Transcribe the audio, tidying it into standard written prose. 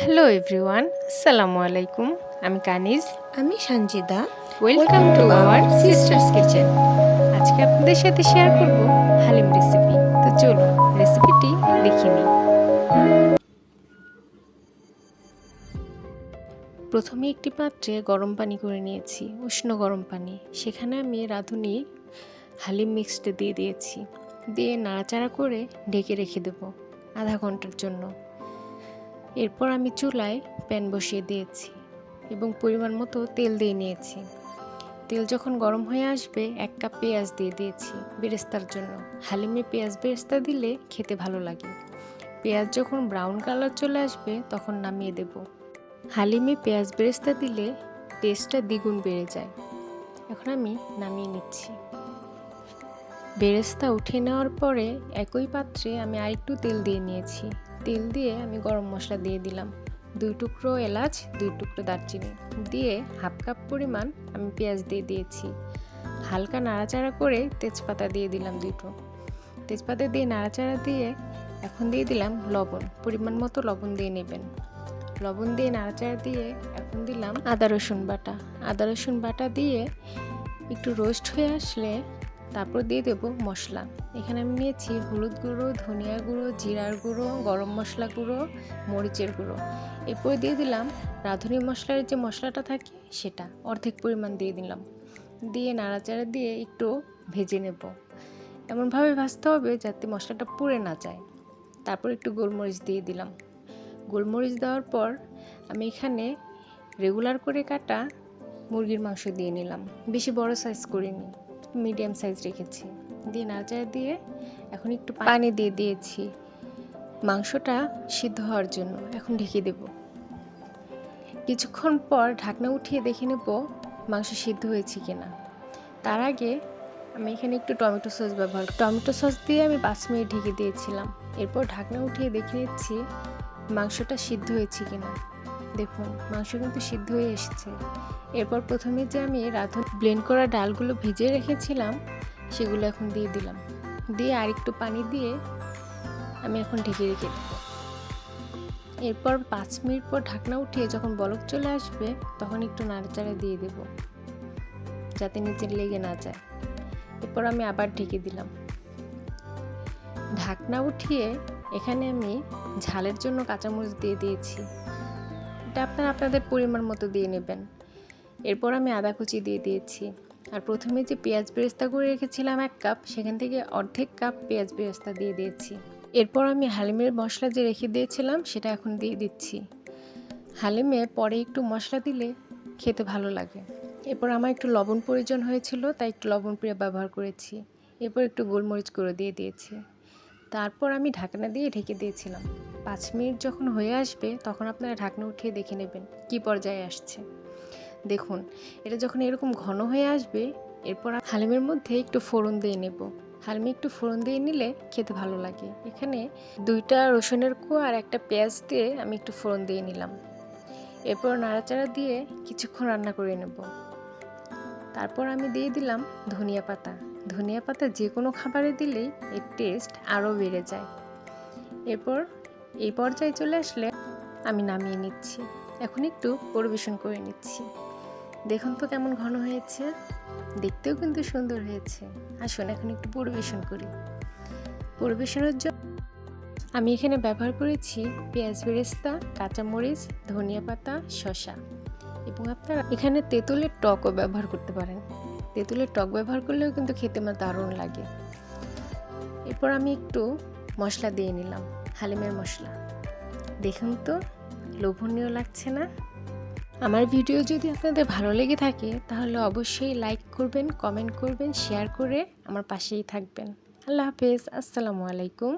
Hello everyone, আসসালামু আলাইকুম। আমি কানিজ। আমি Sanjida. Welcome to our sisters kitchen. আজকে আপনাদের সাথে শেয়ার করব হালিম রেসিপি। তো চলুন রেসিপিটি দেখে নিই। প্রথমে একটি পাত্রে গরম পানি করে নিয়েছি, উষ্ণ গরম পানি। সেখানে আমি রাঁধুনি হালিম মিক্সড দিয়ে দিয়েছি। দিয়ে নাড়াচাড়া করে ঢেকে রেখে দেব আধা ঘন্টার জন্য। এরপর আমি চুলায় প্যান বসিয়ে দিয়েছি এবং পরিমাণ মতো তেল দিয়ে নিয়েছি। তেল যখন গরম হয়ে আসবে 1 কাপ পেঁয়াজ দিয়ে দিয়েছি বেরেস্তার জন্য। হালিমে পেঁয়াজ বেরেস্তা দিলে খেতে ভালো লাগে। পেঁয়াজ যখন ব্রাউন কালার চলে আসবে তখন নামিয়ে দেব। হালিমে পেঁয়াজ বেরেস্তা দিলে টেস্টটা দ্বিগুণ বেড়ে যায়। এখন আমি নামিয়ে নিচ্ছি। বেরেস্তা উঠিয়ে নেওয়ার পরে একই পাত্রে আমি আরেকটু তেল দিয়ে নিয়েছি। তেল দিয়ে আমি গরম মশলা দিয়ে দিলাম, 2 টুকরো এলাচ, 2 টুকরো দারচিনি দিয়ে হাফ কাপ পরিমাণ আমি পেঁয়াজ দিয়ে দিয়েছি। হালকা নাড়াচাড়া করে তেজপাতা দিয়ে দিলাম 2টো। তেজপাতা দিয়ে নাড়াচাড়া দিয়ে এখন দিয়ে দিলাম লবণ, পরিমাণ মতো লবণ দিয়ে নেবেন। লবণ দিয়ে নাড়াচাড়া দিয়ে এখন দিলাম আদা রসুন বাটা। আদা রসুন বাটা দিয়ে একটু রোস্ট হয়ে আসলে তারপর দিয়ে দেব মশলা। এখানে আমি নিয়েছি হলুদ গুঁড়ো, ধনিয়া গুঁড়ো, জিরার গুঁড়ো, গরম মশলা গুঁড়ো, মরিচের গুঁড়ো। এরপর দিয়ে দিলাম রাঁধুনি মশলার যে মশলাটা থাকে সেটা অর্ধেক পরিমাণ দিয়ে দিলাম। দিয়ে নাড়াচাড়া দিয়ে একটু ভেজে নেব। এমনভাবে ভাজতে হবে যাতে মশলাটা পুড়ে না যায়। তারপর একটু গোলমরিচ দিয়ে দিলাম। গোলমরিচ দেওয়ার পর আমি এখানে রেগুলার করে কাটা মুরগির মাংস দিয়ে নিলাম। বেশি বড় সাইজ করিনি, মিডিয়াম সাইজ রেখেছি। দিয়ে নাড়াচাড়া দিয়ে এখন একটু পানি দিয়ে দিয়েছি মাংসটা সিদ্ধ হওয়ার জন্য। এখন ঢেকে দেব। কিছুক্ষণ পর ঢাকনা উঠিয়ে দেখে নেব মাংস সিদ্ধ হয়েছে কিনা। তার আগে আমি এখানে একটু টমেটো সস টমেটো সস দিয়ে আমি 5 মিনিট ঢেকে দিয়েছিলাম। এরপর ঢাকনা উঠিয়ে দেখে নিচ্ছি মাংসটা সিদ্ধ হয়েছে কিনা। দেখুন মাংস কিন্তু সিদ্ধ হয়ে এসেছে। এরপর প্রথমে যে আমি ব্লেন্ড করা ডালগুলো ভিজিয়ে রেখেছিলাম সেগুলো এখন দিয়ে দিলাম। দিয়ে আরেকটু পানি দিয়ে আমি এখন ঢেকে রেখে দেব। এরপর 5 মিনিট পর ঢাকনা উঠিয়ে যখন বলক চলে আসবে তখন একটু নাড়াচাড়া দিয়ে দেব যাতে নিচে লেগে না যায়। এরপর আমি আবার ঢেকে দিলাম। ঢাকনা উঠিয়ে এখানে আমি ঝালের জন্য কাঁচামরিচ দিয়ে দিয়েছি। এটা আপনারা আপনাদের পরিমাণ মতো দিয়ে নেবেন। এরপর আমি আদা কুচি দিয়ে দিয়েছি। আর প্রথমে যে পেঁয়াজ বেরেস্তা করে রেখেছিলাম 1 কাপ, সেখান থেকে অর্ধেক কাপ পেঁয়াজ বেরেস্তা দিয়ে দিয়েছি। এরপর আমি হালিমের মশলা যে রেখে দিয়েছিলাম সেটা এখন দিয়ে দিচ্ছি। হালিমে পরে একটু মশলা দিলে খেতে ভালো লাগে। এরপর আমার একটু লবণ প্রয়োজন হয়েছিল, তাই একটু লবণ ব্যবহার করেছি। এরপর একটু গোলমরিচ গুঁড়ো দিয়ে দিয়েছি। তারপর আমি ঢাকনা দিয়ে ঢেকে দিয়েছিলাম। 5 মিনিট যখন হয়ে আসবে তখন আপনারা ঢাকনা উঠিয়ে দেখে নেবেন কী পর্যায়ে আসছে। দেখুন এটা যখন এরকম ঘন হয়ে আসবে এরপর হালিমের মধ্যে একটু ফোড়ন দিয়ে নেব। হালিমে একটু ফোড়ন দিয়ে নিলে খেতে ভালো লাগে। এখানে 2টা রসুনের কোয়া আর একটা পেঁয়াজ দিয়ে আমি একটু ফোড়ন দিয়ে নিলাম। এরপর নাড়াচাড়া দিয়ে কিছুক্ষণ রান্না করে নেব। তারপর আমি দিয়ে দিলাম ধনিয়া পাতা। ধনিয়া পাতা যে কোনো খাবারে দিলেই এর টেস্ট আরও বেড়ে যায়। এরপর এই পর্যায়ে চলে আসলে আমি নামিয়ে নিচ্ছি। এখন একটু পরিবেশন করে নিচ্ছি। দেখুন তো কেমন ঘন হয়েছে, দেখতেও কিন্তু সুন্দর হয়েছে। আসুন এখন একটু পরিবেশন করি। পরিবেশনের জন্য আমি এখানে ব্যবহার করেছি পেঁয়াজ বেরেস্তা, কাঁচামরিচ, ধনিয়া পাতা, শসা এবং আপনারা এখানে তেঁতুলের টকও ব্যবহার করতে পারেন। তেঁতুলের টক ব্যবহার করলেও কিন্তু খেতে আমার দারুণ লাগে। এরপর আমি একটু মশলা দিয়ে নিলাম, হালিমের মশলা। দেখুন তো লোভনীয় লাগছে না? আমার ভিডিও যদি আপনাদের ভালো লেগে থাকে তাহলে অবশ্যই লাইক করবেন, কমেন্ট করবেন, শেয়ার করে আমার পাশেই থাকবেন। আল্লাহ হাফেজ, আসসালামু আলাইকুম।